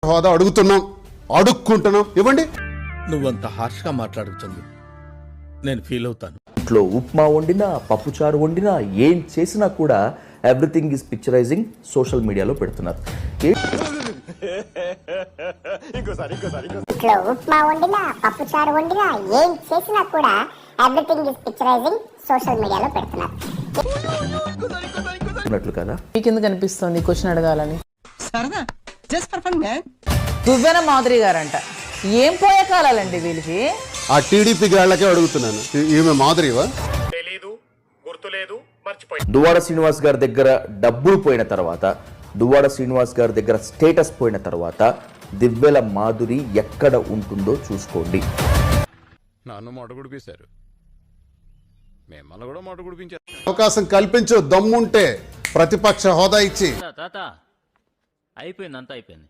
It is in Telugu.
హోదా అడుగుతున్నాం, అడుక్కుంటున్నాం, ఇవ్వండి. నువ్వంత హార్ష్గా మాట్లాడుతుంది నేను ఫీల్ అవుతాను. ఇంట్లో ఉప్మా వండినా, పప్పుచారు వండినా, ఏం చేసినా కూడా ఎవ్రీథింగ్ ఈజ్ పిక్చరైజింగ్ సోషల్ మీడియాలో పెడుతున్నారు. ఇంట్లో ఉప్మా వండినా, పప్పుచారు వండినా, ఏం చేసినా కూడా ఎవ్రీథింగ్ ఈజ్ పిక్చరైజింగ్ సోషల్ మీడియాలో పెడుతున్నారు. కదా మీకెందుకు అనిపిస్తుంది క్వశ్చన్ అడగాలని? సరదా జస్ట్ ఫర్ ఫన్ మ్యాన్. దువ్వెన మాధురి గారంట. ఏం పోయే కాలాలండి వీళ్ళకి? ఆ టీడీపీ గాళ్ళకే అడుగుతున్నాను, ఈమె మాదిరివా? దువ్వాడ శ్రీనివాస్ గారి దగ్గర డబ్బులు పోయిన తర్వాత, దువ్వాడ శ్రీనివాస్ గారి దగ్గర స్టేటస్ పోయిన తర్వాత దివ్వెల మాధురి ఎక్కడ ఉంటుందో చూసుకోండి. నన్ను మాట గుడిపేశారు, మిమ్మల్ని కూడా మాట గుడిపించారు. అవకాశం కల్పించు, దమ్ముంటే ప్రతిపక్ష హోదా ఇచ్చి. తాత అయిపోయింది, అంతా అయిపోయింది.